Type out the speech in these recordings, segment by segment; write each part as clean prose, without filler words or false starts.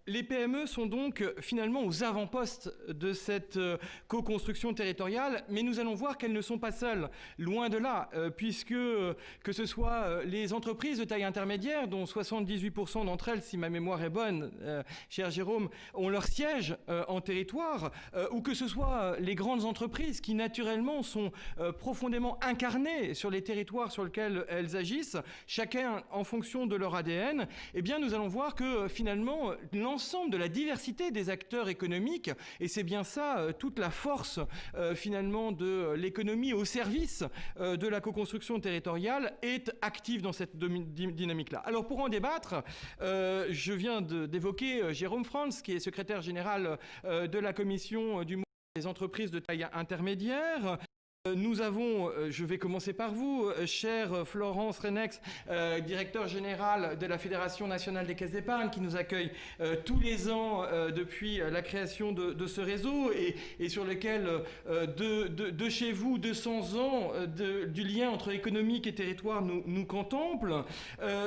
Les PME sont donc finalement aux avant-postes de cette co-construction territoriale, mais nous allons voir qu'elles ne sont pas seules, loin de là, puisque que ce soit les entreprises de taille intermédiaire, dont 78% d'entre elles, si ma mémoire est bonne, cher Jérôme, ont leur siège en territoire, ou que ce soit les grandes entreprises qui naturellement sont profondément incarnées sur les territoires sur lesquels elles agissent, chacun en fonction de leur ADN, eh bien nous allons voir que finalement l'ensemble de la diversité des acteurs économiques, et c'est bien ça toute la force finalement de l'économie au service de la co-construction territoriale, est active dans cette dynamique-là. Alors pour en débattre, je viens d'évoquer Jérôme Frantz, qui est secrétaire général de la commission du mouvement des entreprises de taille intermédiaire. Nous avons, je vais commencer par vous, chère Florence Renex, directeur général de la Fédération nationale des caisses d'épargne, qui nous accueille tous les ans depuis la création de ce réseau et sur lequel, de chez vous, 200 ans du lien entre économique et territoire nous contemple.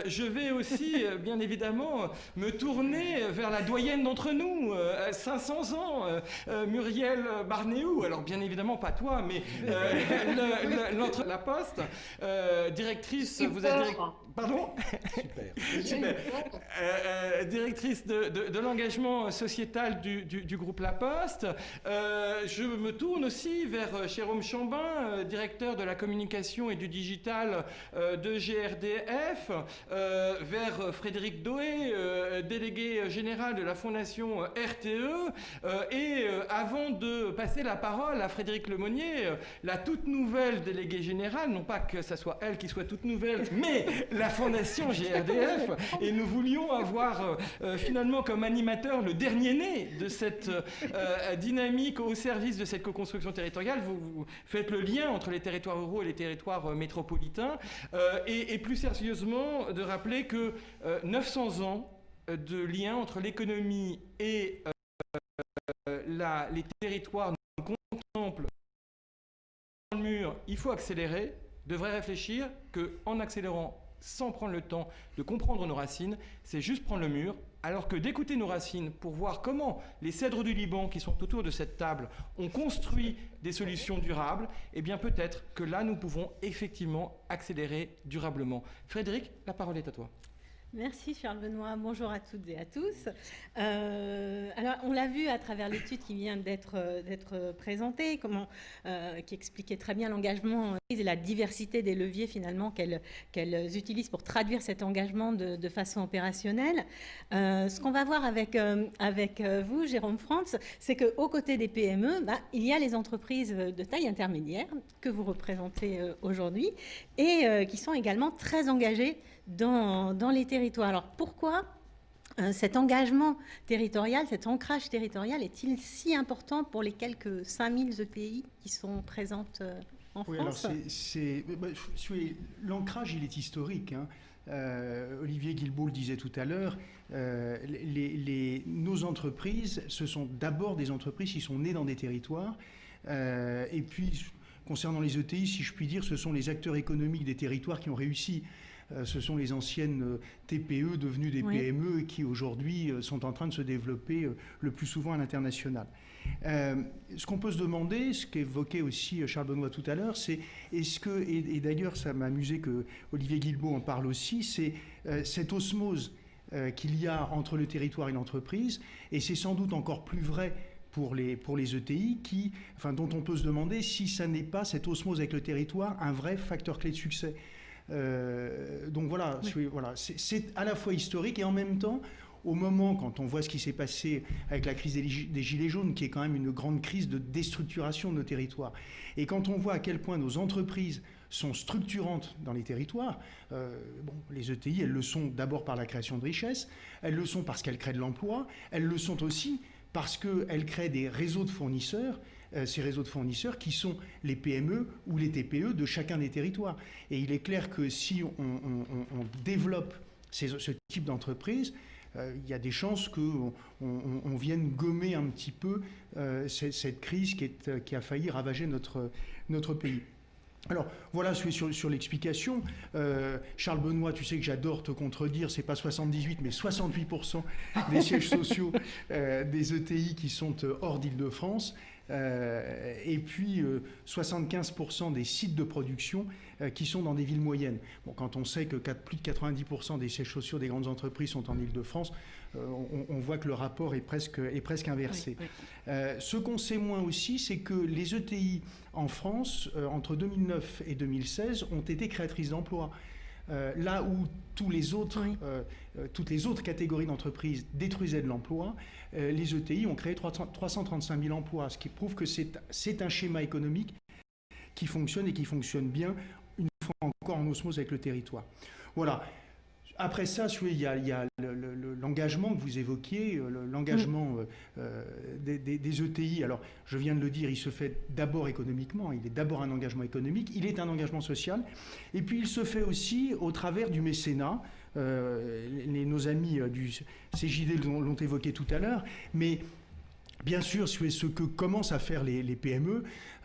Je vais aussi, bien évidemment, me tourner vers la doyenne d'entre nous, 500 ans, Muriel Barnéou. Alors, bien évidemment, pas toi, mais... la Poste, directrice, vous êtes pardon. Super. Directrice de l'engagement sociétal du groupe La Poste. Je me tourne aussi vers Jérôme Chambin, directeur de la communication et du digital de GRDF, vers Frédéric Doé, délégué général de la fondation RTE, et avant de passer la parole à Frédéric Lemonnier, la toute nouvelle déléguée générale, non pas que ça soit elle qui soit toute nouvelle, mais la fondation GRDF, et nous voulions avoir finalement comme animateur le dernier né de cette dynamique au service de cette co-construction territoriale. Vous faites le lien entre les territoires ruraux et les territoires métropolitains, et plus sérieusement de rappeler que 900 ans de lien entre l'économie et les territoires nous contemplent le mur, il faut accélérer, devrait réfléchir qu'en accélérant sans prendre le temps de comprendre nos racines, c'est juste prendre le mur, alors que d'écouter nos racines pour voir comment les cèdres du Liban qui sont autour de cette table ont construit des solutions durables, eh bien peut-être que là nous pouvons effectivement accélérer durablement. Frédéric, la parole est à toi. Merci Charles Benoît, bonjour à toutes et à tous. Alors on l'a vu à travers l'étude qui vient d'être présentée, qui expliquait très bien l'engagement et la diversité des leviers finalement qu'elles utilisent pour traduire cet engagement de façon opérationnelle. Ce qu'on va voir avec vous, Jérôme Frantz, c'est qu'aux côtés des PME, il y a les entreprises de taille intermédiaire que vous représentez aujourd'hui et qui sont également très engagées dans les territoires. Alors pourquoi cet engagement territorial, cet ancrage territorial est-il si important pour les quelques 5000 EPI qui sont présentes en France? Alors l'ancrage, il est historique. Hein. Olivier Guilbault le disait tout à l'heure, nos entreprises, ce sont d'abord des entreprises qui sont nées dans des territoires, et puis concernant les ETI, si je puis dire, ce sont les acteurs économiques des territoires qui ont réussi. Ce sont les anciennes TPE devenues des PME et qui aujourd'hui sont en train de se développer le plus souvent à l'international. Ce qu'on peut se demander, ce qu'évoquait aussi Charles Benoît tout à l'heure, c'est est-ce que, et d'ailleurs ça m'a amusé que Olivier Guilbault en parle aussi, c'est cette osmose qu'il y a entre le territoire et l'entreprise, et c'est sans doute encore plus vrai pour les ETI, dont on peut se demander si ça n'est pas cette osmose avec le territoire un vrai facteur clé de succès. Donc voilà, c'est à la fois historique et en même temps, au moment, quand on voit ce qui s'est passé avec la crise des Gilets jaunes, qui est quand même une grande crise de déstructuration de nos territoires, et quand on voit à quel point nos entreprises sont structurantes dans les territoires, les ETI, elles le sont d'abord par la création de richesses, elles le sont parce qu'elles créent de l'emploi, elles le sont aussi parce qu'elles créent des réseaux de fournisseurs, ces réseaux de fournisseurs qui sont les PME ou les TPE de chacun des territoires. Et il est clair que si on développe ce type d'entreprise, il y a des chances qu'on vienne gommer un petit peu cette crise qui a failli ravager notre pays. Alors voilà sur l'explication. Charles Benoît, tu sais que j'adore te contredire, c'est pas 78 mais 68% des sièges sociaux des ETI qui sont hors d'Île-de-France. Et puis 75% des sites de production qui sont dans des villes moyennes. Bon, quand on sait que plus de 90% des sièges sociaux des grandes entreprises sont en Île-de-France, on voit que le rapport est presque inversé. Oui, oui. Ce qu'on sait moins aussi, c'est que les ETI en France, entre 2009 et 2016, ont été créatrices d'emplois. Là où toutes les autres catégories d'entreprises détruisaient de l'emploi, les ETI ont créé 335 000 emplois, ce qui prouve que c'est un schéma économique qui fonctionne et qui fonctionne bien, une fois encore en osmose avec le territoire. Voilà. Après ça, il y a l'engagement que vous évoquiez, l'engagement des ETI. Alors, je viens de le dire, il se fait d'abord économiquement, il est d'abord un engagement économique, il est un engagement social, et puis il se fait aussi au travers du mécénat. Nos amis du CJD l'ont évoqué tout à l'heure, mais bien sûr, ce que commencent à faire les PME,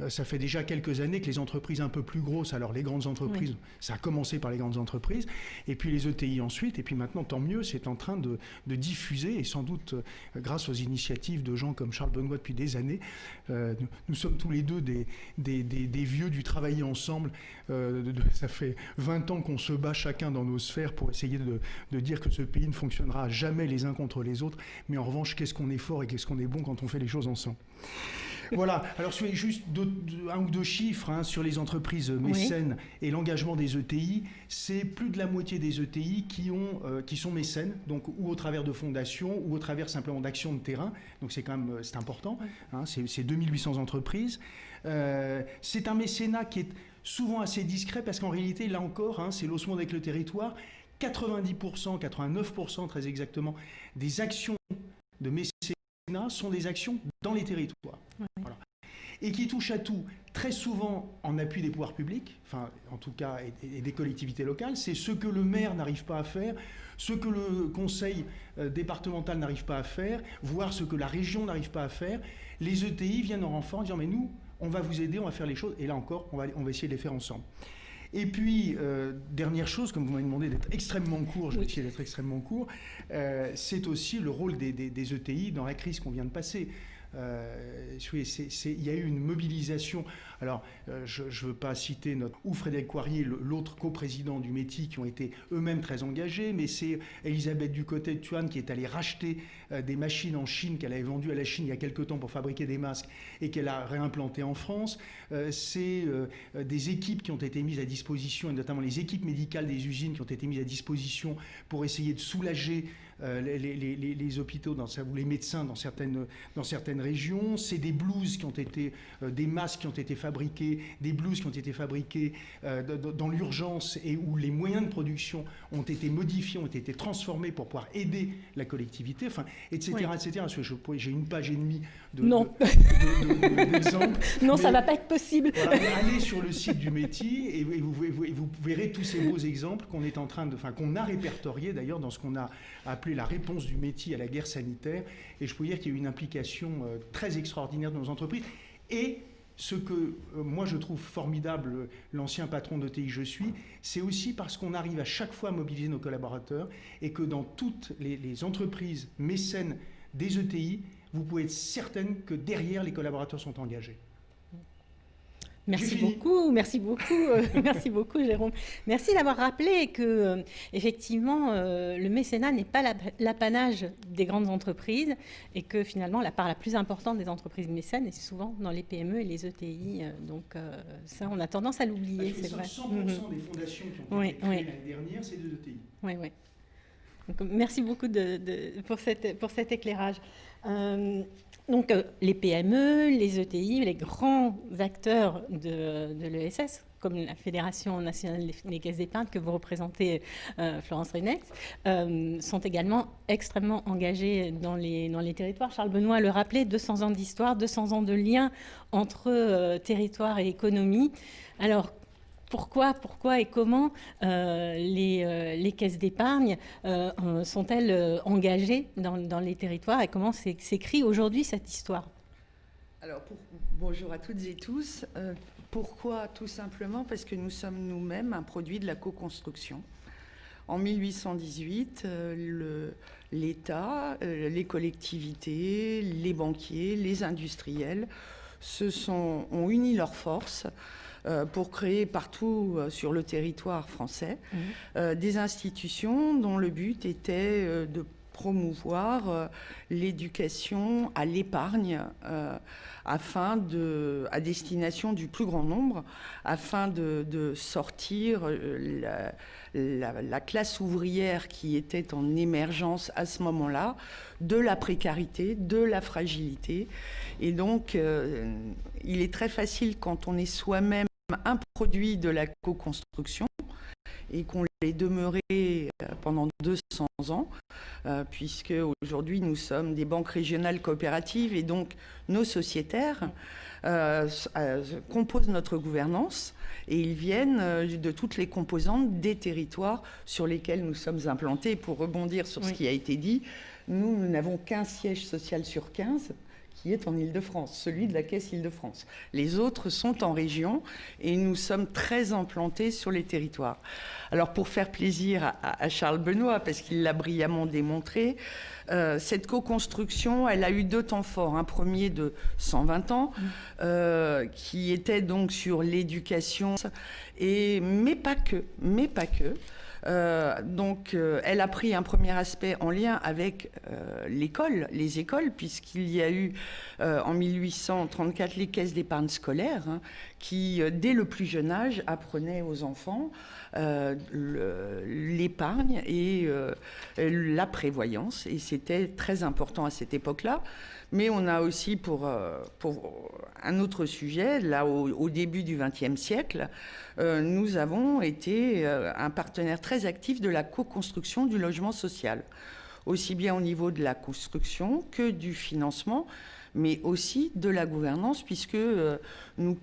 ça fait déjà quelques années que les entreprises un peu plus grosses, alors les grandes entreprises, ça a commencé par les grandes entreprises, et puis les ETI ensuite, et puis maintenant, tant mieux, c'est en train de diffuser, et sans doute grâce aux initiatives de gens comme Charles Benoît depuis des années. Nous sommes tous les deux des vieux du travailler ensemble. Ça fait 20 ans qu'on se bat chacun dans nos sphères pour essayer de dire que ce pays ne fonctionnera jamais les uns contre les autres, mais en revanche, qu'est-ce qu'on est fort et qu'est-ce qu'on est bon quand on fait les choses ensemble. Voilà, alors juste un ou deux chiffres sur les entreprises mécènes et l'engagement des ETI. C'est plus de la moitié des ETI qui sont mécènes, donc ou au travers de fondations ou au travers simplement d'actions de terrain. Donc c'est quand même important, c'est 2800 entreprises. C'est un mécénat qui est souvent assez discret parce qu'en réalité, là encore, c'est l'osmose avec le territoire. 90%, 89% très exactement, des actions de mécénat sont des actions dans les territoires. Voilà. Et qui touchent à tout, très souvent en appui des pouvoirs publics, enfin en tout cas et des collectivités locales. C'est ce que le maire n'arrive pas à faire, ce que le conseil départemental n'arrive pas à faire, voire ce que la région n'arrive pas à faire. Les ETI viennent en renfort en disant mais nous, on va vous aider, on va faire les choses, et là encore, on va essayer de les faire ensemble. Et puis, dernière chose, comme vous m'avez demandé d'être extrêmement court, je vais essayer d'être extrêmement court, c'est aussi le rôle des ETI dans la crise qu'on vient de passer. Il y a eu une mobilisation. Alors, je ne veux pas citer ou Frédéric Coirier, l'autre coprésident du METI, qui ont été eux-mêmes très engagés, mais c'est Elisabeth Ducotet-Tuan qui est allée racheter des machines en Chine qu'elle avait vendues à la Chine il y a quelque temps pour fabriquer des masques et qu'elle a réimplantées en France. C'est des équipes qui ont été mises à disposition, et notamment les équipes médicales des usines qui ont été mises à disposition pour essayer de soulager les hôpitaux ou les médecins dans certaines régions. C'est des blouses qui ont été, des masques qui ont été fabriqués, des blouses qui ont été fabriquées dans l'urgence et où les moyens de production ont été modifiés, ont été transformés pour pouvoir aider la collectivité, enfin, etc. etc. J'ai une page et demie d'exemples. Non, ça ne va pas être possible. Voilà, allez sur le site du METI et vous verrez tous ces beaux exemples qu'on a répertoriés d'ailleurs dans ce qu'on a appelé la réponse du METI à la guerre sanitaire. Et je peux dire qu'il y a eu une implication très extraordinaire de nos entreprises. Et ce que moi je trouve formidable, l'ancien patron d'ETI je suis, c'est aussi parce qu'on arrive à chaque fois à mobiliser nos collaborateurs et que dans toutes les entreprises mécènes des ETI, vous pouvez être certaine que derrière, les collaborateurs sont engagés. Merci beaucoup, merci beaucoup Jérôme. Merci d'avoir rappelé que effectivement le mécénat n'est pas l'apanage des grandes entreprises et que finalement la part la plus importante des entreprises mécènes est souvent dans les PME et les ETI. Donc ça, on a tendance à l'oublier, c'est vrai. 100% des fondations qui ont été créées l'année dernière, c'est des ETI. Oui, oui. Donc, merci beaucoup pour cet éclairage. Donc, les PME, les ETI, les grands acteurs de l'ESS, comme la Fédération nationale des caisses d'épargne que vous représentez, Florence Rinex, sont également extrêmement engagés dans les territoires. Charles Benoît le rappelait, 200 ans d'histoire, 200 ans de lien entre territoire et économie. Alors, pourquoi et comment les caisses d'épargne sont-elles engagées dans les territoires et comment s'écrit aujourd'hui cette histoire? Alors, bonjour à toutes et tous. Pourquoi? Tout simplement parce que nous sommes nous-mêmes un produit de la co-construction. En 1818, l'État, les collectivités, les banquiers, les industriels ont uni leurs forces pour créer partout sur le territoire français des institutions dont le but était de promouvoir l'éducation à l'épargne à destination du plus grand nombre, afin de sortir la classe ouvrière qui était en émergence à ce moment-là de la précarité, de la fragilité. Et donc, il est très facile quand on est soi-même un produit de la co-construction et qu'on l'ait demeuré pendant 200 ans, puisque aujourd'hui nous sommes des banques régionales coopératives et donc nos sociétaires composent notre gouvernance et ils viennent de toutes les composantes des territoires sur lesquels nous sommes implantés. Pour rebondir sur ce qui a été dit, nous n'avons qu'un siège social sur 15 qui est en Île-de-France, celui de la Caisse Île-de-France. Les autres sont en région et nous sommes très implantés sur les territoires. Alors pour faire plaisir à Charles Benoît, parce qu'il l'a brillamment démontré, cette co-construction, elle a eu 2 temps forts. Un premier de 120 ans, qui était donc sur l'éducation, mais pas que. Donc, elle a pris un premier aspect en lien avec les écoles, puisqu'il y a eu en 1834 les caisses d'épargne scolaire, qui, dès le plus jeune âge, apprenaient aux enfants l'épargne et la prévoyance. Et c'était très important à cette époque-là. Mais on a aussi, pour un autre sujet, là, au début du XXe siècle, nous avons été un partenaire très actif de la co-construction du logement social, aussi bien au niveau de la construction que du financement, mais aussi de la gouvernance, puisque nous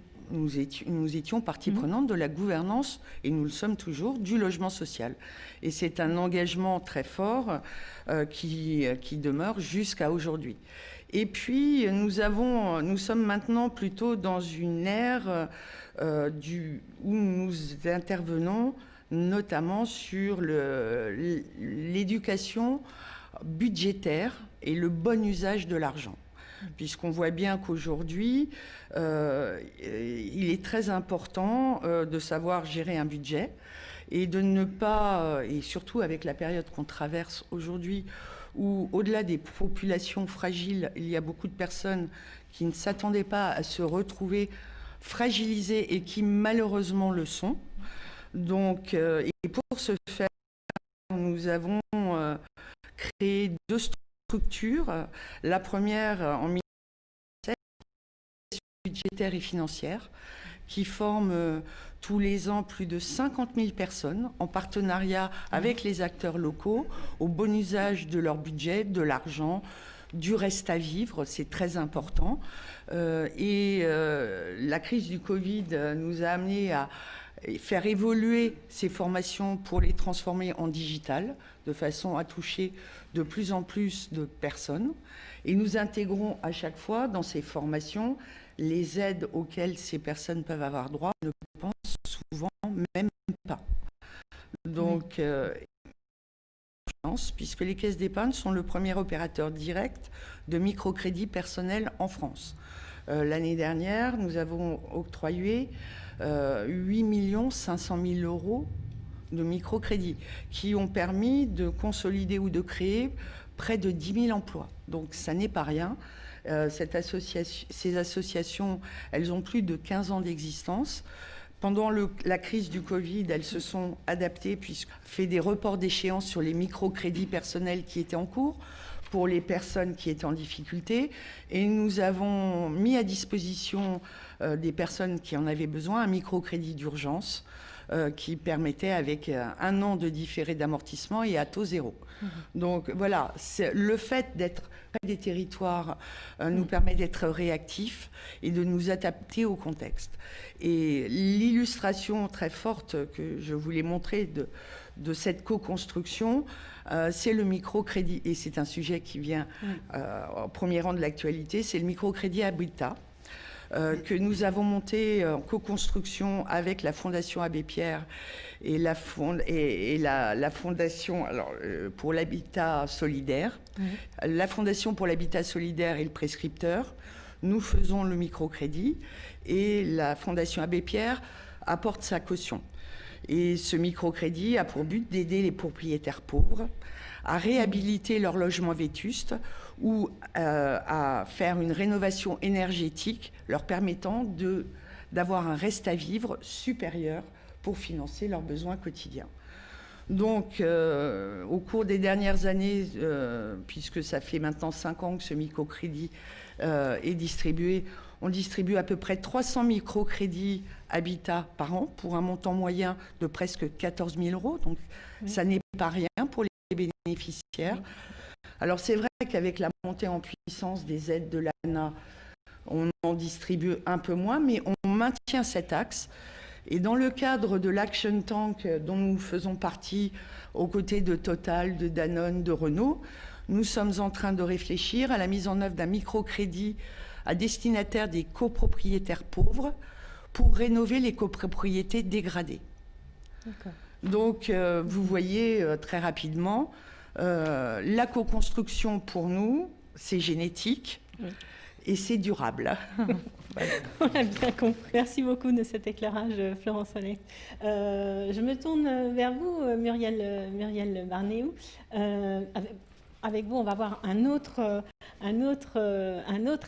étions partie prenante de la gouvernance, et nous le sommes toujours, du logement social. Et c'est un engagement très fort qui demeure jusqu'à aujourd'hui. Et puis, nous sommes maintenant plutôt dans une ère où nous intervenons notamment sur l'éducation budgétaire et le bon usage de l'argent. Puisqu'on voit bien qu'aujourd'hui, il est très important de savoir gérer un budget et de ne pas, et surtout avec la période qu'on traverse aujourd'hui, où au-delà des populations fragiles, il y a beaucoup de personnes qui ne s'attendaient pas à se retrouver fragilisées et qui malheureusement le sont. Donc, et pour ce faire, nous avons créé 2 structures. La première en 2007, budgétaire et financière, qui forme tous les ans plus de 50 000 personnes en partenariat avec les acteurs locaux au bon usage de leur budget, de l'argent, du reste à vivre, c'est très important. La crise du Covid nous a amené à faire évoluer ces formations pour les transformer en digital, de façon à toucher de plus en plus de personnes. Et nous intégrons à chaque fois dans ces formations les aides auxquelles ces personnes peuvent avoir droit, ne pensent souvent même pas. Donc, puisque les caisses d'épargne sont le premier opérateur direct de microcrédit personnel en France. L'année dernière, nous avons octroyé 8 500 000 euros de microcrédits qui ont permis de consolider ou de créer près de 10 000 emplois. Donc ça n'est pas rien. Ces associations, elles ont plus de 15 ans d'existence. Pendant la crise du Covid, elles se sont adaptées puisqu'on fait des reports d'échéance sur les microcrédits personnels qui étaient en cours pour les personnes qui étaient en difficulté. Et nous avons mis à disposition des personnes qui en avaient besoin un microcrédit d'urgence qui permettait avec 1 an de différé d'amortissement et à taux 0. Donc voilà, le fait d'être près des territoires nous permet d'être réactifs et de nous adapter au contexte. Et l'illustration très forte que je voulais montrer de cette co-construction, c'est le microcrédit. Et c'est un sujet qui vient au premier rang de l'actualité, c'est le microcrédit Habitat. que nous avons monté en co-construction avec la Fondation Abbé Pierre et la Fondation pour l'habitat solidaire. La Fondation pour l'habitat solidaire et le prescripteur. Nous faisons le microcrédit et la Fondation Abbé Pierre apporte sa caution. Et ce microcrédit a pour but d'aider les propriétaires pauvres à réhabiliter leur logement vétuste ou à faire une rénovation énergétique leur permettant d'avoir un reste à vivre supérieur pour financer leurs besoins quotidiens. Donc, au cours des dernières années, puisque ça fait maintenant 5 ans que ce microcrédit est distribué, on distribue à peu près 300 microcrédits habitat par an pour un montant moyen de presque 14 000 €. Donc, ça n'est pas rien pour les bénéficiaires. Alors, c'est vrai qu'avec la montée en puissance des aides de l'ANA, on en distribue un peu moins, mais on maintient cet axe. Et dans le cadre de l'Action Tank dont nous faisons partie, aux côtés de Total, de Danone, de Renault, nous sommes en train de réfléchir à la mise en œuvre d'un microcrédit à destinataire des copropriétaires pauvres pour rénover les copropriétés dégradées. Donc, vous voyez très rapidement, la co-construction pour nous, c'est génétique et c'est durable. Voilà. On a bien compris. Merci beaucoup de cet éclairage, Florence Alex. Je me tourne vers vous, Muriel Barnéou. Avec vous, on va voir un autre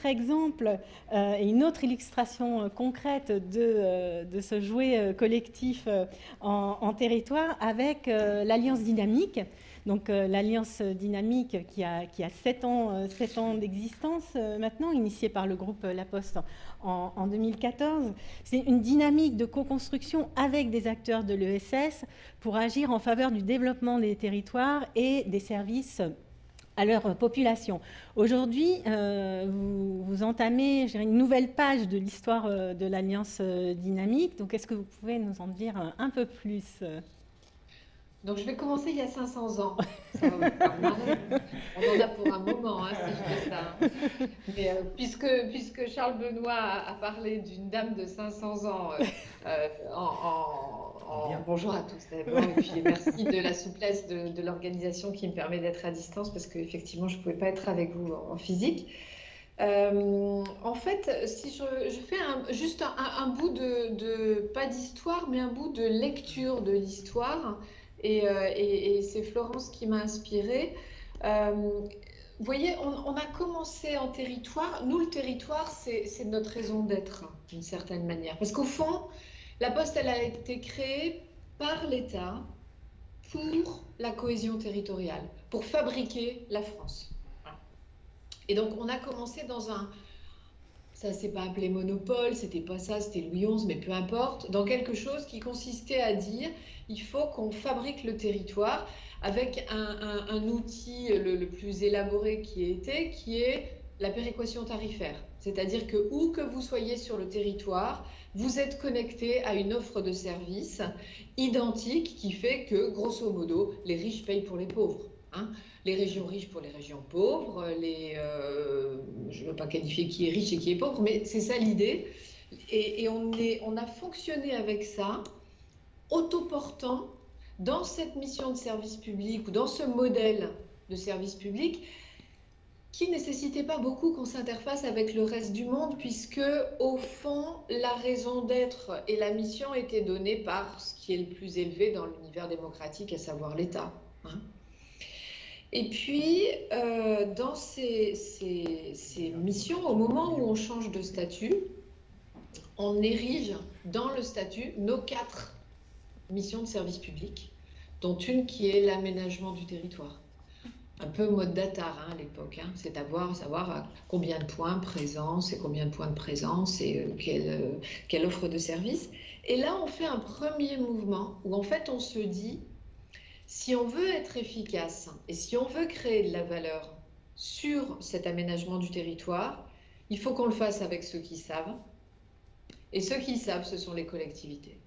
exemple et une autre illustration concrète de ce jouet collectif en territoire avec l'Alliance Dynamique. Donc l'Alliance Dynamique qui a 7 ans d'existence maintenant, initiée par le groupe La Poste en 2014. C'est une dynamique de co-construction avec des acteurs de l'ESS pour agir en faveur du développement des territoires et des services à leur population. Aujourd'hui, vous entamez une nouvelle page de l'histoire de l'Alliance Dynamique. Donc, est-ce que vous pouvez nous en dire un peu plus ? Donc, je vais commencer il y a 500 ans. Ça va vous faire marrer. On en a pour un moment, si je fais ça. Mais puisque Charles Benoît a parlé d'une dame de 500 ans bonjour à tous d'abord, et puis merci de la souplesse de l'organisation qui me permet d'être à distance, parce qu'effectivement, je ne pouvais pas être avec vous en physique. En fait, si je fais juste un bout pas d'histoire, mais un bout de lecture de l'histoire, et c'est Florence qui m'a inspirée. Vous voyez, on a commencé en territoire. Nous, le territoire, c'est notre raison d'être, d'une certaine manière. Parce qu'au fond, la Poste, elle a été créée par l'État pour la cohésion territoriale, pour fabriquer la France. Et donc, on a commencé dans ça s'est pas appelé monopole, c'était pas ça, c'était Louis XI, mais peu importe, dans quelque chose qui consistait à dire, il faut qu'on fabrique le territoire avec un outil le plus élaboré qui est la péréquation tarifaire. C'est-à-dire que où que vous soyez sur le territoire, vous êtes connecté à une offre de services identique qui fait que, grosso modo, les riches payent pour les pauvres. Les régions riches pour les régions pauvres, je ne veux pas qualifier qui est riche et qui est pauvre, mais c'est ça l'idée. Et on a fonctionné avec ça, autoportant dans cette mission de service public ou dans ce modèle de service public qui ne nécessitait pas beaucoup qu'on s'interface avec le reste du monde, puisque au fond, la raison d'être et la mission étaient données par ce qui est le plus élevé dans l'univers démocratique, à savoir l'État. Et puis, dans ces missions, au moment où on change de statut, on érige dans le statut nos 4 missions de service public, dont une qui est l'aménagement du territoire. Un peu mode Datar à l'époque, c'est savoir combien de points présence et combien de points de présence et quelle offre de service. Et là, on fait un premier mouvement où en fait on se dit, si on veut être efficace et si on veut créer de la valeur sur cet aménagement du territoire, il faut qu'on le fasse avec ceux qui savent. Et ceux qui savent, ce sont les collectivités.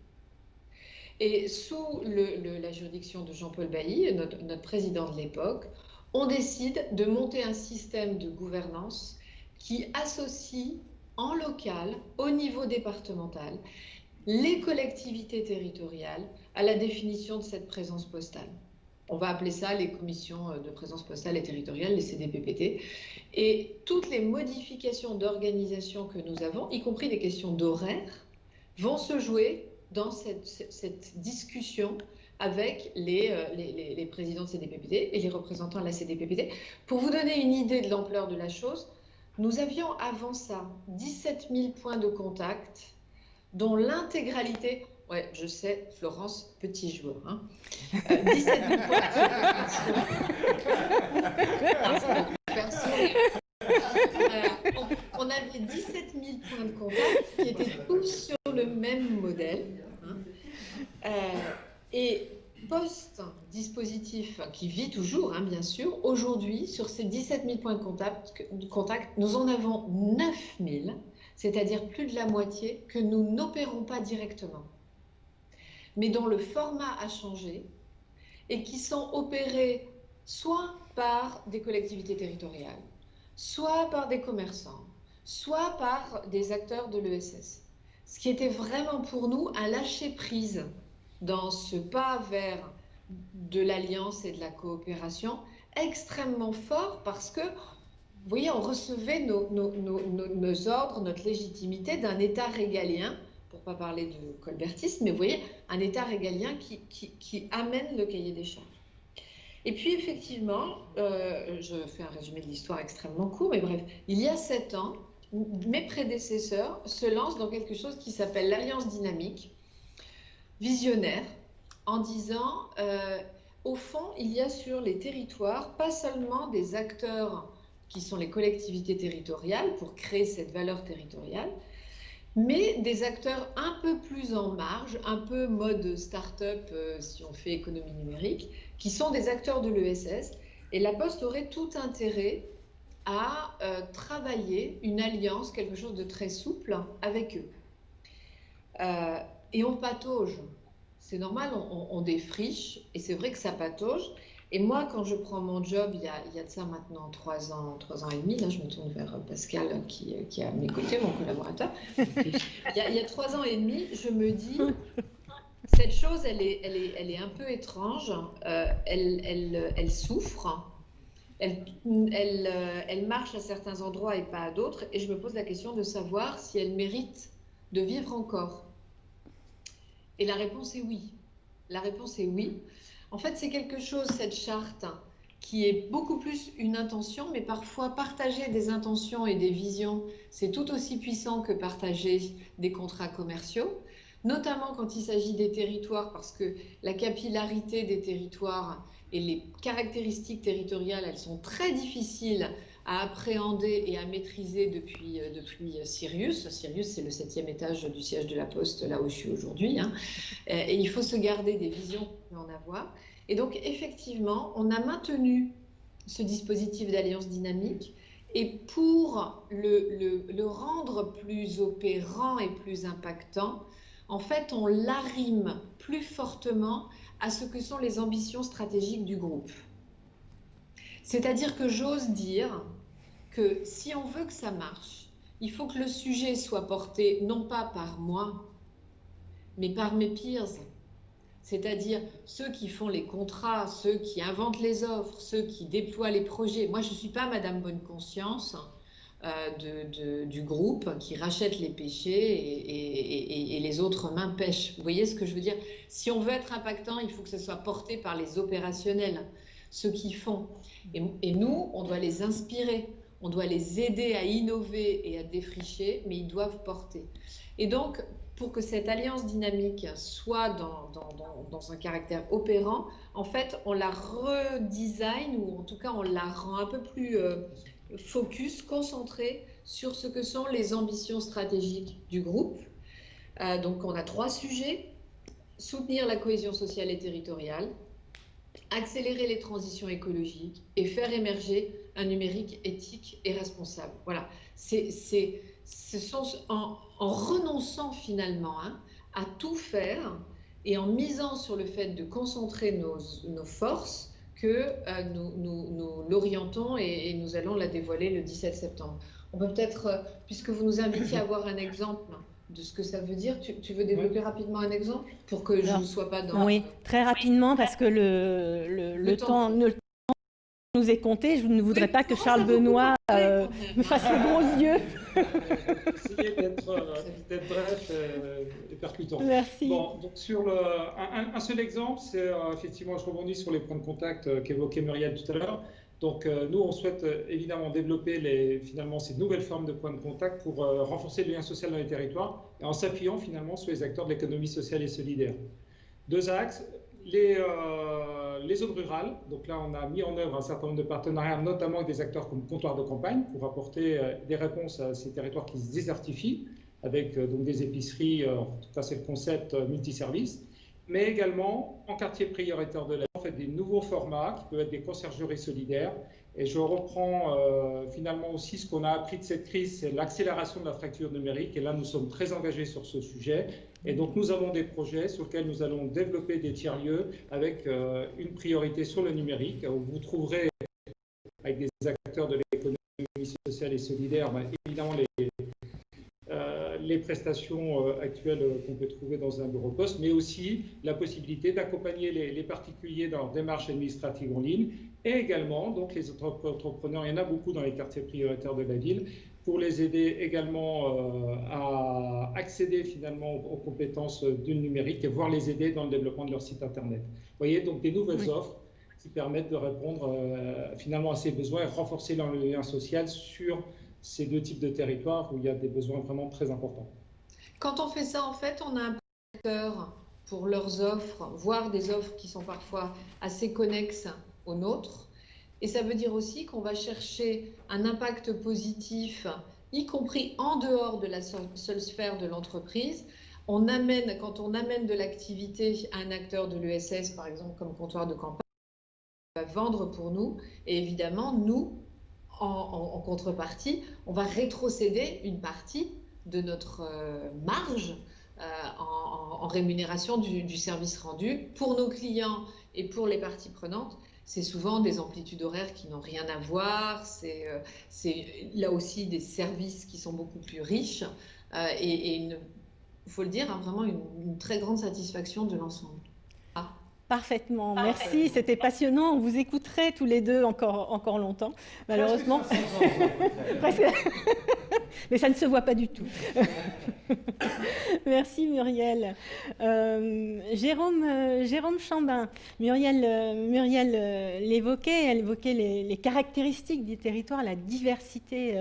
Et sous la juridiction de Jean-Paul Bailly, notre président de l'époque, on décide de monter un système de gouvernance qui associe en local, au niveau départemental, les collectivités territoriales à la définition de cette présence postale. On va appeler ça les commissions de présence postale et territoriale, les CDPPT. Et toutes les modifications d'organisation que nous avons, y compris des questions d'horaire, vont se jouer dans cette discussion avec les présidents de CDPPT et les représentants de la CDPPT. Pour vous donner une idée de l'ampleur de la chose, nous avions avant ça 17 000 points de contact, dont l'intégralité... Ouais, je sais, Florence, petit joueur. Hein. 17 000 points on avait 17 000 points de contact qui étaient tous sur le même modèle. Hein. Et post-dispositif qui vit toujours, hein, bien sûr, aujourd'hui, sur ces 17 000 points de contact, nous en avons 9 000, c'est-à-dire plus de la moitié, que nous n'opérons pas directement, mais dont le format a changé et qui sont opérés soit par des collectivités territoriales, soit par des commerçants, soit par des acteurs de l'ESS. Ce qui était vraiment pour nous un lâcher-prise dans ce pas vers de l'alliance et de la coopération extrêmement fort parce que, vous voyez, on recevait nos ordres, notre légitimité d'un État régalien, pour ne pas parler de colbertisme, mais vous voyez, un État régalien qui amène le cahier des charges. Et puis effectivement, je fais un résumé de l'histoire extrêmement court, mais bref, il y a 7 ans, mes prédécesseurs se lancent dans quelque chose qui s'appelle l'Alliance dynamique, visionnaire, en disant, au fond, il y a sur les territoires, pas seulement des acteurs qui sont les collectivités territoriales pour créer cette valeur territoriale, mais des acteurs un peu plus en marge, un peu mode start-up si on fait économie numérique, qui sont des acteurs de l'ESS. Et la Poste aurait tout intérêt à travailler une alliance, quelque chose de très souple avec eux. Et on patauge. C'est normal, on défriche, et c'est vrai que ça patauge. Et moi, quand je prends mon job, il y a de ça maintenant 3 ans et demi, là je me tourne vers Pascal qui est à mes côtés, mon collaborateur. Il y a 3 ans et demi, je me dis, cette chose, elle est un peu étrange, elle souffre, elle marche à certains endroits et pas à d'autres, et je me pose la question de savoir si elle mérite de vivre encore. Et la réponse est oui. La réponse est oui. En fait, c'est quelque chose, cette charte, qui est beaucoup plus une intention, mais parfois partager des intentions et des visions, c'est tout aussi puissant que partager des contrats commerciaux, notamment quand il s'agit des territoires, parce que la capillarité des territoires et les caractéristiques territoriales, elles sont très difficiles à appréhender et à maîtriser depuis Sirius. Sirius, c'est le 7e étage du siège de la Poste, là où je suis aujourd'hui. Hein. Et il faut se garder des visions qu'on peut en avoir. Et donc, effectivement, on a maintenu ce dispositif d'alliance dynamique. Et pour le rendre plus opérant et plus impactant, en fait, on l'arrime plus fortement à ce que sont les ambitions stratégiques du groupe. C'est-à-dire que j'ose dire que si on veut que ça marche, il faut que le sujet soit porté non pas par moi, mais par mes peers, c'est-à-dire ceux qui font les contrats, ceux qui inventent les offres, ceux qui déploient les projets. Moi, je ne suis pas Madame Bonne Conscience du groupe qui rachète les péchés et les autres mains pêchent. Vous voyez ce que je veux dire? Si on veut être impactant, il faut que ce soit porté par les opérationnels, ceux qui font. Et nous, on doit les inspirer, on doit les aider à innover et à défricher, mais ils doivent porter. Et donc, pour que cette alliance dynamique soit dans un caractère opérant, en fait, on la redesign, ou en tout cas, on la rend un peu plus focus, concentrée sur ce que sont les ambitions stratégiques du groupe. Donc, on a 3 sujets: soutenir la cohésion sociale et territoriale, accélérer les transitions écologiques et faire émerger un numérique éthique et responsable. Voilà, ce sont en renonçant finalement à tout faire et en misant sur le fait de concentrer nos forces que nous l'orientons et nous allons la dévoiler le 17 septembre. On peut peut-être, puisque vous nous invitiez à voir un exemple de ce que ça veut dire, tu veux développer rapidement un exemple pour que je ne sois pas dans... Oui, très rapidement, parce que le temps nous est compté. Je ne voudrais pas que Charles Benoît me fasse les gros yeux. Essayez d'être bref et percutant. Merci. Bon, donc sur un seul exemple, c'est effectivement, je rebondis sur les points de contact qu'évoquait Muriel tout à l'heure. Donc nous, on souhaite évidemment développer finalement ces nouvelles formes de points de contact pour renforcer le lien social dans les territoires et en s'appuyant finalement sur les acteurs de l'économie sociale et solidaire. Deux axes. Les zones rurales, donc là on a mis en œuvre un certain nombre de partenariats, notamment avec des acteurs comme Comptoir de campagne, pour apporter des réponses à ces territoires qui se désertifient, avec donc des épiceries, en tout cas c'est le concept multiservice, mais également en quartier prioritaire de la ville, on fait des nouveaux formats qui peuvent être des conciergeries solidaires. Et je reprends finalement aussi ce qu'on a appris de cette crise, c'est l'accélération de la fracture numérique. Et là, nous sommes très engagés sur ce sujet. Et donc, nous avons des projets sur lesquels nous allons développer des tiers-lieux avec une priorité sur le numérique, où vous trouverez, avec des acteurs de l'économie sociale et solidaire, évidemment les prestations actuelles qu'on peut trouver dans un bureau poste, mais aussi la possibilité d'accompagner les particuliers dans leur démarche administrative en ligne et également donc les entrepreneurs, il y en a beaucoup dans les quartiers prioritaires de la ville, pour les aider également à accéder finalement aux compétences du numérique et voir les aider dans le développement de leur site internet. Vous voyez, donc des nouvelles offres qui permettent de répondre finalement à ces besoins et renforcer le lien social sur ces deux types de territoires où il y a des besoins vraiment très importants. Quand on fait ça, en fait, on a un acteur pour leurs offres, voire des offres qui sont parfois assez connexes aux nôtres. Et ça veut dire aussi qu'on va chercher un impact positif, y compris en dehors de la seule sphère de l'entreprise. Quand on amène de l'activité à un acteur de l'ESS, par exemple comme Comptoir de campagne, on va vendre pour nous. Et évidemment, nous, en contrepartie, on va rétrocéder une partie de notre marge en rémunération du service rendu pour nos clients et pour les parties prenantes. C'est souvent des amplitudes horaires qui n'ont rien à voir, c'est là aussi des services qui sont beaucoup plus riches et il faut le dire, vraiment une très grande satisfaction de l'ensemble. Parfaitement, merci, c'était passionnant. On vous écouterait tous les deux encore longtemps, malheureusement. Mais ça ne se voit pas du tout. Merci Muriel. Jérôme Chambin, Muriel l'évoquait, elle évoquait les caractéristiques des territoires, la diversité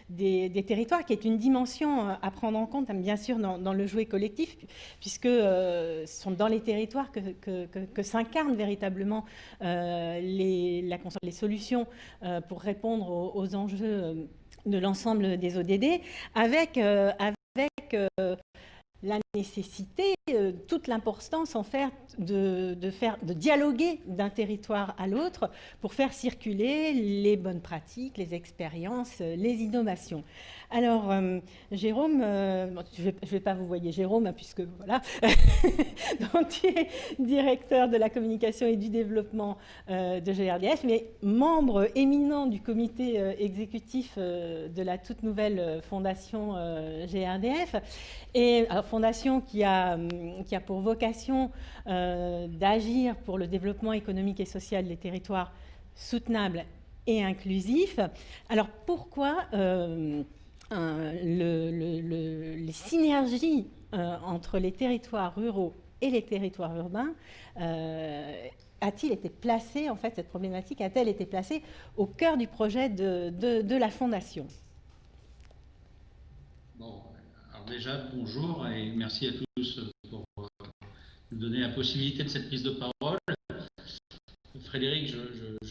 des territoires, qui est une dimension à prendre en compte, bien sûr, dans le jouet collectif, puisque ce sont dans les territoires que s'incarnent véritablement les solutions pour répondre aux enjeux de l'ensemble des ODD, avec la nécessité, toute l'importance en fait de dialoguer d'un territoire à l'autre pour faire circuler les bonnes pratiques, les expériences, les innovations. Alors, Jérôme, je ne vais pas vous voyer Jérôme, puisque voilà, donc, tu es directeur de la communication et du développement de GRDF, mais membre éminent du comité exécutif de la toute nouvelle fondation GRDF, et alors, fondation qui a pour vocation d'agir pour le développement économique et social des territoires soutenables et inclusifs. Alors, pourquoi les synergies entre les territoires ruraux et les territoires urbains a-t-il été placée, en fait, cette problématique a-t-elle été placée au cœur du projet de la Fondation? Bon, alors déjà, bonjour et merci à tous pour nous donner la possibilité de cette prise de parole. Frédéric, je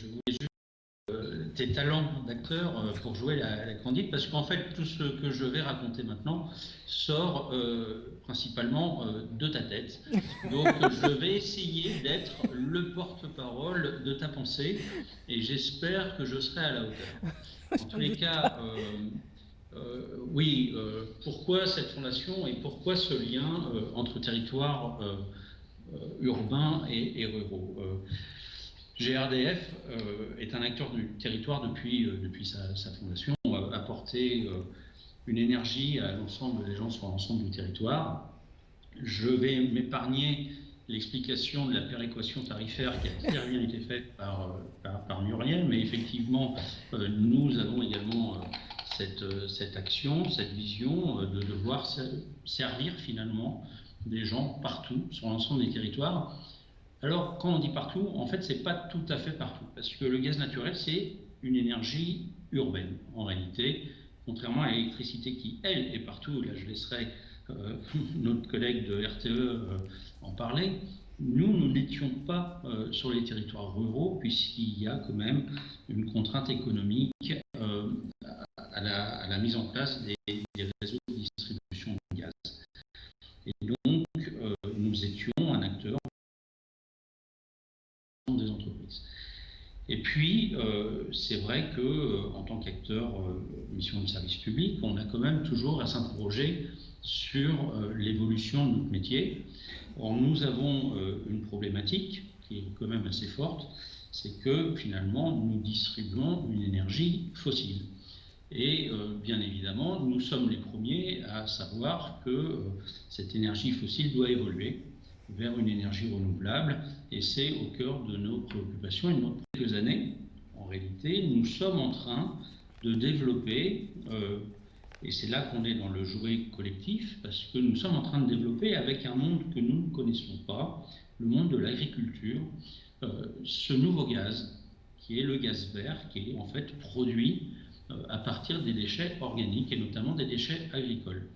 voulais juste tes talents d'acteur pour jouer la candide, parce qu'en fait, tout ce que je vais raconter maintenant sort principalement de ta tête. Donc, je vais essayer d'être le porte-parole de ta pensée et j'espère que je serai à la hauteur. En tous les cas, oui, pourquoi cette fondation et pourquoi ce lien entre territoires urbains et ruraux? GRDF est un acteur du territoire depuis sa fondation, apporter une énergie à l'ensemble des gens sur l'ensemble du territoire. Je vais m'épargner l'explication de la péréquation tarifaire qui a très bien été faite par Muriel, mais effectivement, nous avons également cette action, cette vision de devoir servir finalement des gens partout, sur l'ensemble des territoires. Alors, quand on dit partout, en fait, c'est pas tout à fait partout, parce que le gaz naturel, c'est une énergie urbaine, en réalité, contrairement à l'électricité qui, elle, est partout. Là, je laisserai notre collègue de RTE en parler. Nous n'étions pas sur les territoires ruraux, puisqu'il y a quand même une contrainte économique à la mise en place des réseaux de distribution de gaz. Et donc, nous étions un acteur des entreprises. Et puis, c'est vrai qu'en tant qu'acteur mission de service public, on a quand même toujours à s'interroger sur l'évolution de notre métier. Or, nous avons une problématique qui est quand même assez forte, c'est que finalement, nous distribuons une énergie fossile. Et bien évidemment, nous sommes les premiers à savoir que cette énergie fossile doit évoluer vers une énergie renouvelable, et c'est au cœur de nos préoccupations. Et depuis quelques années, en réalité, nous sommes en train de développer, et c'est là qu'on est dans le jouet collectif, parce que nous sommes en train de développer avec un monde que nous ne connaissons pas, le monde de l'agriculture, ce nouveau gaz, qui est le gaz vert, qui est en fait produit à partir des déchets organiques, et notamment des déchets agricoles.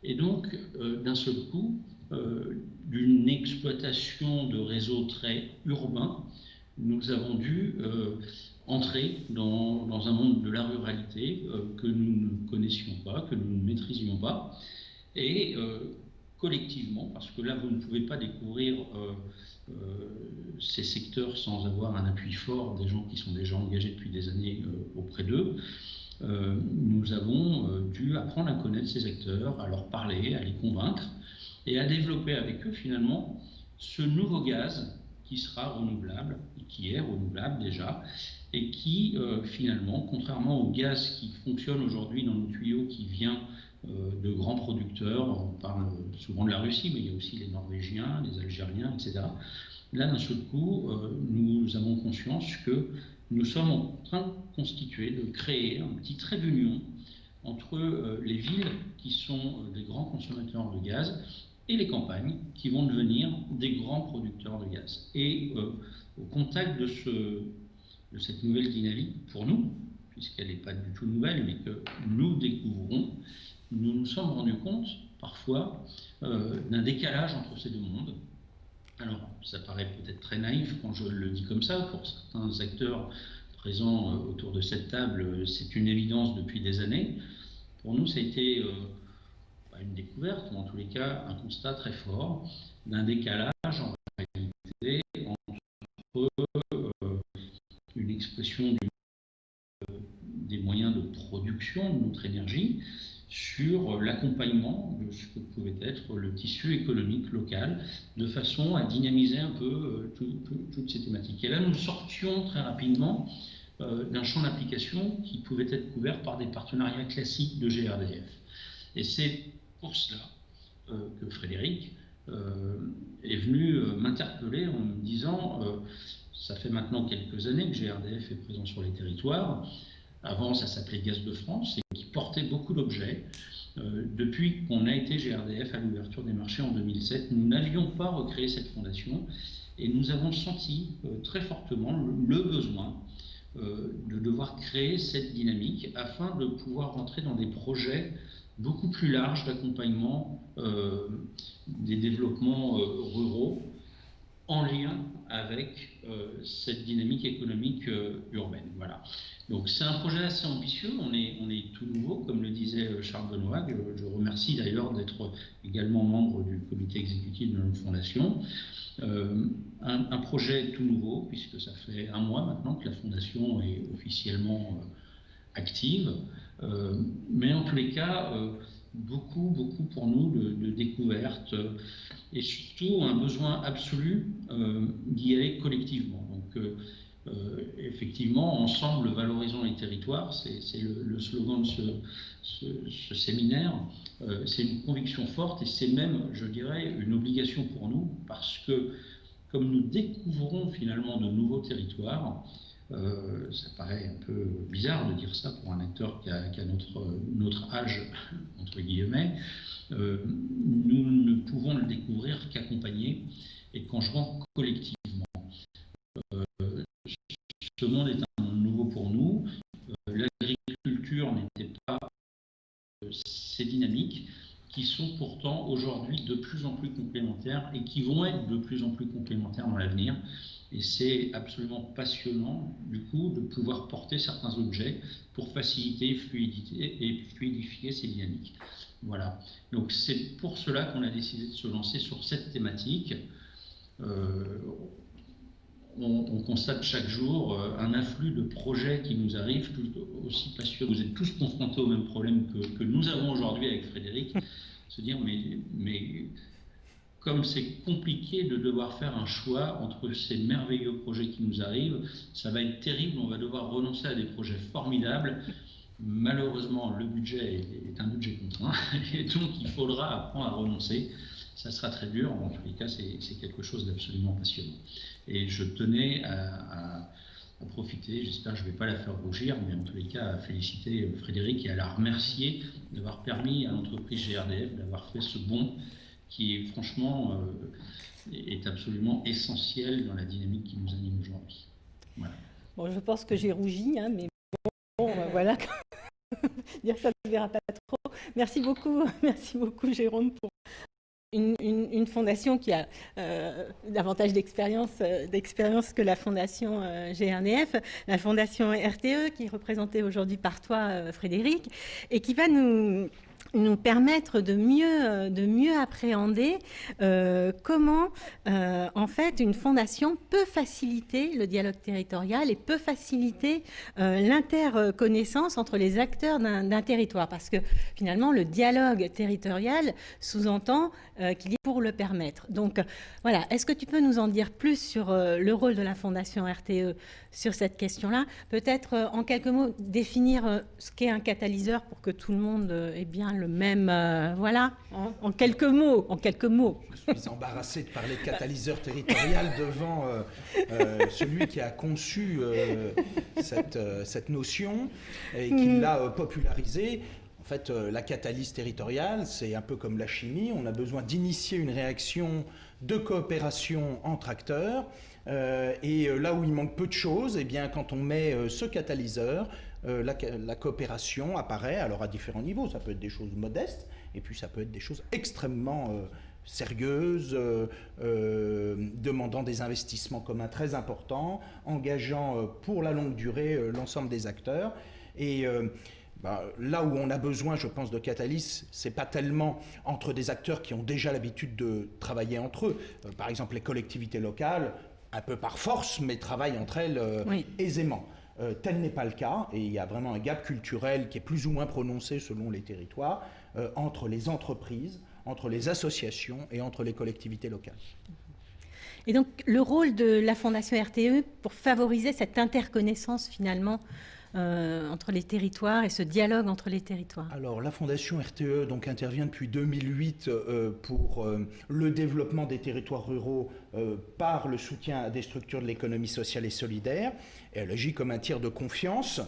Et donc, d'un seul coup, d'une exploitation de réseaux très urbains, nous avons dû entrer dans un monde de la ruralité que nous ne connaissions pas, que nous ne maîtrisions pas, et collectivement, parce que là vous ne pouvez pas découvrir ces secteurs sans avoir un appui fort des gens qui sont déjà engagés depuis des années auprès d'eux, nous avons dû apprendre à connaître ces acteurs, à leur parler, à les convaincre, et à développer avec eux finalement ce nouveau gaz qui sera renouvelable, et qui est renouvelable déjà, et qui finalement, contrairement au gaz qui fonctionne aujourd'hui dans nos tuyaux, qui vient de grands producteurs, on parle souvent de la Russie, mais il y a aussi les Norvégiens, les Algériens, etc. Là, d'un seul coup, nous avons conscience que nous sommes en train de constituer, de créer un petit trait d'union entre les villes qui sont des grands consommateurs de gaz et les campagnes qui vont devenir des grands producteurs de gaz. Et au contact de cette nouvelle dynamique, pour nous, puisqu'elle n'est pas du tout nouvelle, mais que nous découvrons, nous nous sommes rendus compte parfois d'un décalage entre ces deux mondes. Alors, ça paraît peut-être très naïf quand je le dis comme ça, pour certains acteurs présents autour de cette table, c'est une évidence depuis des années. Pour nous, ça a été une découverte, ou en tous les cas un constat très fort d'un décalage en réalité entre une expression des moyens de production de notre énergie sur l'accompagnement de ce que pouvait être le tissu économique local, de façon à dynamiser un peu toutes ces thématiques. Et là, nous sortions très rapidement d'un champ d'application qui pouvait être couvert par des partenariats classiques de GRDF. Et c'est pour cela que Frédéric est venu m'interpeller en me disant ça fait maintenant quelques années que GRDF est présent sur les territoires. Avant, ça s'appelait Gaz de France et qui portait beaucoup d'objets. Depuis qu'on a été GRDF à l'ouverture des marchés en 2007, nous n'avions pas recréé cette fondation et nous avons senti très fortement le besoin de devoir créer cette dynamique afin de pouvoir rentrer dans des projets beaucoup plus larges d'accompagnement des développements ruraux en lien avec cette dynamique économique urbaine. Voilà. Donc c'est un projet assez ambitieux, on est tout nouveau, comme le disait Charles Benoît, que je remercie d'ailleurs d'être également membre du comité exécutif de notre fondation. Un projet tout nouveau, puisque ça fait un mois maintenant que la fondation est officiellement active, mais en tous les cas, beaucoup pour nous de découvertes et surtout un besoin absolu d'y aller collectivement. Donc effectivement, ensemble, valorisons les territoires, c'est le slogan de ce séminaire. C'est une conviction forte et c'est même, je dirais, une obligation pour nous, parce que comme nous découvrons finalement de nouveaux territoires, ça paraît un peu bizarre de dire ça pour un acteur qui a notre âge, entre guillemets, nous ne pouvons le découvrir qu'accompagné et qu'en jouant collectivement. Ce monde est un monde nouveau pour nous. L'agriculture n'était pas ces dynamiques qui sont pourtant aujourd'hui de plus en plus complémentaires et qui vont être de plus en plus complémentaires dans l'avenir. Et c'est absolument passionnant, du coup, de pouvoir porter certains objets pour faciliter et fluidifier ces dynamiques. Voilà. Donc c'est pour cela qu'on a décidé de se lancer sur cette thématique. On constate chaque jour un afflux de projets qui nous arrivent, tout aussi passionnants. Vous êtes tous confrontés au même problème que nous avons aujourd'hui avec Frédéric, se dire mais comme c'est compliqué de devoir faire un choix entre ces merveilleux projets qui nous arrivent, ça va être terrible, on va devoir renoncer à des projets formidables. Malheureusement, le budget est un budget contraint, et donc il faudra apprendre à renoncer. Ça sera très dur, en tous les cas, c'est quelque chose d'absolument passionnant. Et je tenais à profiter, j'espère que je ne vais pas la faire rougir, mais en tous les cas, à féliciter Frédéric et à la remercier d'avoir permis à l'entreprise GRDF d'avoir fait ce bond qui, franchement, est absolument essentiel dans la dynamique qui nous anime aujourd'hui. Voilà. Bon, je pense que j'ai rougi, hein, mais bon, voilà. Dire ça ne verra pas trop. Merci beaucoup Jérôme, pour une fondation qui a davantage d'expérience que la fondation GRDF, la fondation RTE, qui est représentée aujourd'hui par toi, Frédéric, et qui va nous permettre de mieux appréhender comment en fait une fondation peut faciliter le dialogue territorial et peut faciliter l'interconnaissance entre les acteurs d'un territoire, parce que finalement le dialogue territorial sous-entend qu'il y est pour le permettre. Donc voilà, est-ce que tu peux nous en dire plus sur le rôle de la fondation RTE sur cette question-là? Peut-être en quelques mots définir ce qu'est un catalyseur pour que tout le monde ait bien le même, voilà, hein, en quelques mots. Je suis embarrassé de parler de catalyseur territorial devant celui qui a conçu cette notion et qui l'a popularisée. En fait, la catalyse territoriale, c'est un peu comme la chimie. On a besoin d'initier une réaction de coopération entre acteurs. Et là où il manque peu de choses, eh bien, quand on met ce catalyseur, la coopération apparaît, alors à différents niveaux. Ça peut être des choses modestes, et puis ça peut être des choses extrêmement sérieuses, demandant des investissements communs très importants, engageant pour la longue durée l'ensemble des acteurs. Et là où on a besoin, je pense, de catalyse, c'est pas tellement entre des acteurs qui ont déjà l'habitude de travailler entre eux. Par exemple, les collectivités locales, un peu par force, mais travaillent entre elles aisément. Tel n'est pas le cas, et il y a vraiment un gap culturel qui est plus ou moins prononcé selon les territoires, entre les entreprises, entre les associations et entre les collectivités locales. Et donc, le rôle de la Fondation RTE pour favoriser cette interconnaissance finalement entre les territoires et ce dialogue entre les territoires. Alors, la Fondation RTE donc, intervient depuis 2008 pour le développement des territoires ruraux par le soutien à des structures de l'économie sociale et solidaire. Et elle agit comme un tiers de confiance,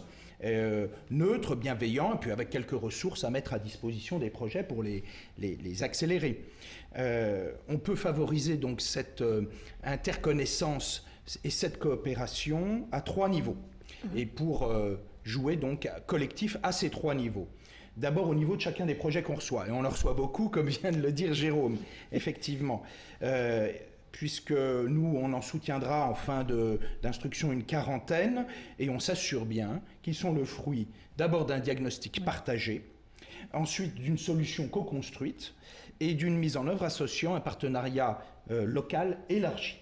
neutre, bienveillant, et puis avec quelques ressources à mettre à disposition des projets pour les accélérer. On peut favoriser donc cette interconnaissance et cette coopération à 3 niveaux. Et pour jouer donc collectif à ces 3 niveaux. D'abord au niveau de chacun des projets qu'on reçoit, et on en reçoit beaucoup, comme vient de le dire Jérôme, effectivement, puisque nous, on en soutiendra en fin d'instruction une 40aine, et on s'assure bien qu'ils sont le fruit d'abord d'un diagnostic partagé, ensuite d'une solution co-construite, et d'une mise en œuvre associant un partenariat local élargi.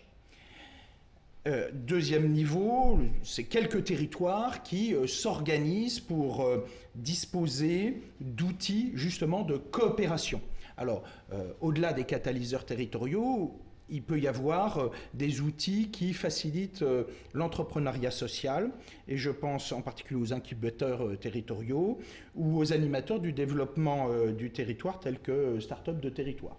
Deuxième niveau, c'est quelques territoires qui s'organisent pour disposer d'outils justement de coopération. Alors, au-delà des catalyseurs territoriaux, il peut y avoir des outils qui facilitent l'entrepreneuriat social, et je pense en particulier aux incubateurs territoriaux ou aux animateurs du développement du territoire tels que Start-up de territoire.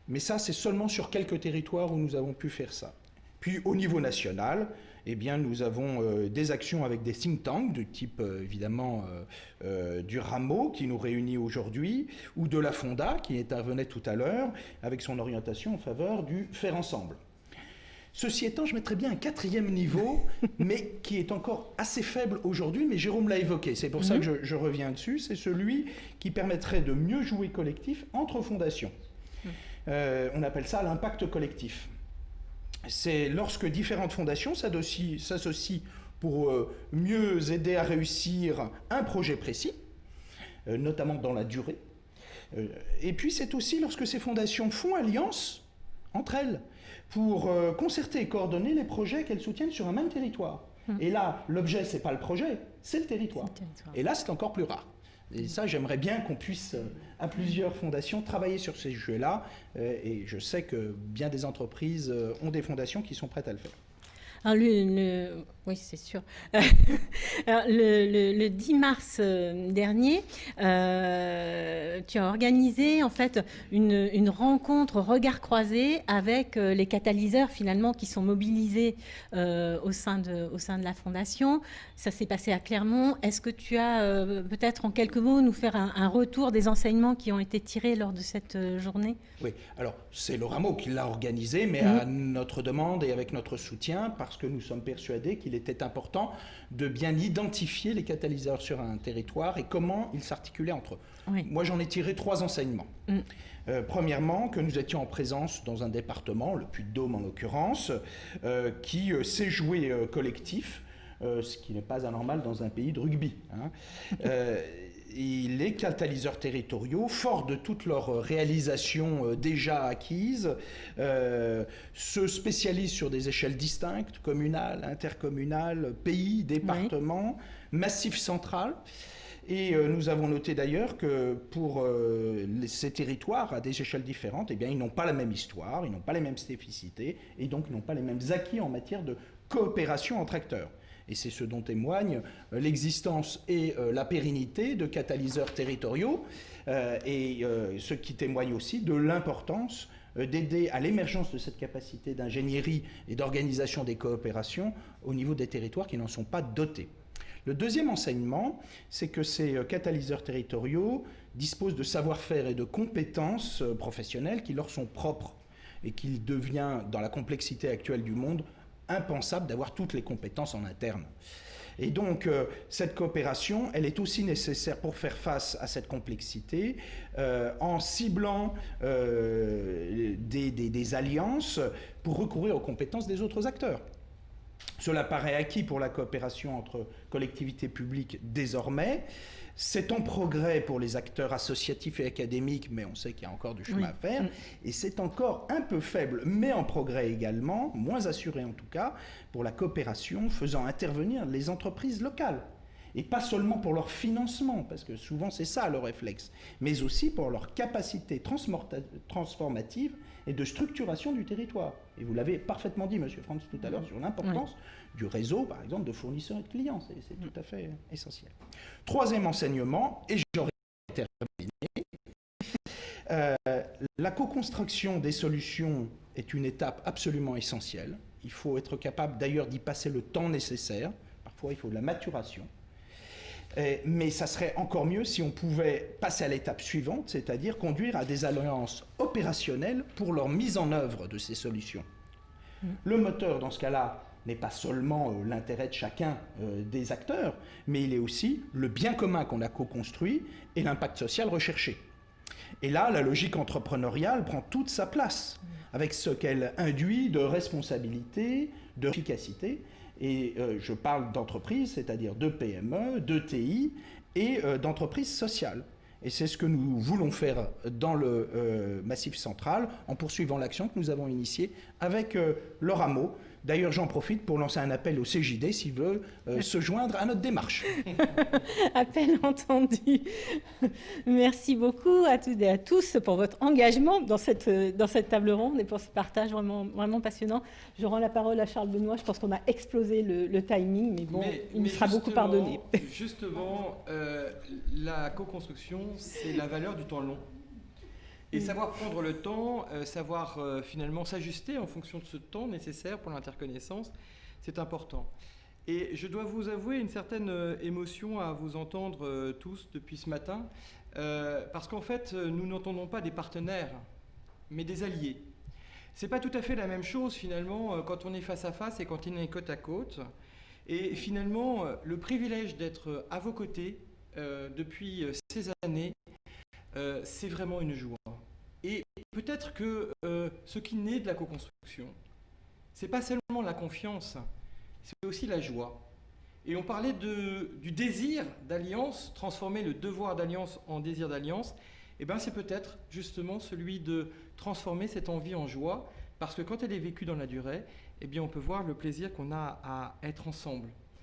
Mais ça, c'est seulement sur quelques territoires où nous avons pu faire ça. Puis au niveau national, eh bien, nous avons des actions avec des think tanks du type évidemment du Rameau qui nous réunit aujourd'hui, ou de la Fonda qui intervenait tout à l'heure avec son orientation en faveur du faire ensemble. Ceci étant, je mettrais bien un quatrième niveau, mais qui est encore assez faible aujourd'hui, mais Jérôme l'a évoqué, c'est pour ça que je reviens dessus, c'est celui qui permettrait de mieux jouer collectif entre fondations. On appelle ça l'impact collectif. C'est lorsque différentes fondations s'associent pour mieux aider à réussir un projet précis, notamment dans la durée. Et puis c'est aussi lorsque ces fondations font alliance entre elles pour concerter et coordonner les projets qu'elles soutiennent sur un même territoire. Et là, l'objet, c'est pas le projet, c'est le territoire. Et là, c'est encore plus rare. Et ça, j'aimerais bien qu'on puisse, à plusieurs fondations, travailler sur ces sujets-là. Et je sais que bien des entreprises ont des fondations qui sont prêtes à le faire. Alors oui, c'est sûr. Alors, le 10 mars dernier, tu as organisé en fait une rencontre regard croisé avec les catalyseurs finalement qui sont mobilisés au sein de la Fondation. Ça s'est passé à Clermont. Est-ce que tu as peut-être en quelques mots nous faire un retour des enseignements qui ont été tirés lors de cette journée? Oui, alors c'est le Rameau qui l'a organisé, mais à notre demande et avec notre soutien, parce que nous sommes persuadés qu'il était important de bien identifier les catalyseurs sur un territoire et comment ils s'articulaient entre eux. Oui. Moi, j'en ai tiré 3 enseignements. Premièrement, que nous étions en présence dans un département, le Puy-de-Dôme en l'occurrence, qui s'est joué collectif, ce qui n'est pas anormal dans un pays de rugby. Et les catalyseurs territoriaux, forts de toutes leurs réalisations déjà acquises, se spécialisent sur des échelles distinctes, communales, intercommunales, pays, départements, massif central. Et nous avons noté d'ailleurs que pour ces territoires à des échelles différentes, eh bien, ils n'ont pas la même histoire, ils n'ont pas les mêmes spécificités, et donc ils n'ont pas les mêmes acquis en matière de coopération entre acteurs. Et c'est ce dont témoigne l'existence et la pérennité de catalyseurs territoriaux, et ce qui témoigne aussi de l'importance d'aider à l'émergence de cette capacité d'ingénierie et d'organisation des coopérations au niveau des territoires qui n'en sont pas dotés. Le deuxième enseignement, c'est que ces catalyseurs territoriaux disposent de savoir-faire et de compétences professionnelles qui leur sont propres et qu'il devient, dans la complexité actuelle du monde, impensable d'avoir toutes les compétences en interne. Et donc, cette coopération, elle est aussi nécessaire pour faire face à cette complexité en ciblant des alliances pour recourir aux compétences des autres acteurs. Cela paraît acquis pour la coopération entre collectivités publiques désormais. C'est en progrès pour les acteurs associatifs et académiques, mais on sait qu'il y a encore du chemin à faire. Et c'est encore un peu faible, mais en progrès également, moins assuré en tout cas, pour la coopération faisant intervenir les entreprises locales. Et pas seulement pour leur financement, parce que souvent c'est ça le réflexe, mais aussi pour leur capacité transformative et de structuration du territoire. Et vous l'avez parfaitement dit, Monsieur Franz, tout à l'heure, sur l'importance du réseau, par exemple, de fournisseurs et de clients. C'est tout à fait essentiel. Troisième enseignement, et j'aurais terminé, la co-construction des solutions est une étape absolument essentielle. Il faut être capable d'ailleurs d'y passer le temps nécessaire. Parfois, il faut de la maturation. Mais ça serait encore mieux si on pouvait passer à l'étape suivante, c'est-à-dire conduire à des alliances opérationnelles pour leur mise en œuvre de ces solutions. Le moteur, dans ce cas-là, n'est pas seulement l'intérêt de chacun des acteurs, mais il est aussi le bien commun qu'on a co-construit et l'impact social recherché. Et là, la logique entrepreneuriale prend toute sa place, avec ce qu'elle induit de responsabilité, d'efficacité. Et je parle d'entreprises, c'est-à-dire de PME, de TI et d'entreprises sociales. Et c'est ce que nous voulons faire dans le Massif central en poursuivant l'action que nous avons initiée avec le Rameau D'ailleurs, j'en profite pour lancer un appel au CJD s'il veut se joindre à notre démarche. Appel entendu. Merci beaucoup à toutes et à tous pour votre engagement dans cette table ronde et pour ce partage vraiment passionnant. Je rends la parole à Charles Benoît. Je pense qu'on a explosé le timing, mais bon, il nous sera beaucoup pardonné. Justement, la co-construction, c'est la valeur du temps long. Et savoir prendre le temps, savoir finalement s'ajuster en fonction de ce temps nécessaire pour l'interconnaissance, c'est important. Et je dois vous avouer une certaine émotion à vous entendre tous depuis ce matin, parce qu'en fait, nous n'entendons pas des partenaires, mais des alliés. C'est pas tout à fait la même chose finalement quand on est face à face et quand on est côte à côte. Et finalement, le privilège d'être à vos côtés depuis ces années, c'est vraiment une joie. Et peut-être que ce qui naît de la co-construction, c'est pas seulement la confiance, c'est aussi la joie. Et on parlait du désir d'alliance, transformer le devoir d'alliance en désir d'alliance. Et bien c'est peut-être justement celui de transformer cette envie en joie, parce que quand elle est vécue dans la durée, eh bien on peut voir le plaisir qu'on a à être ensemble.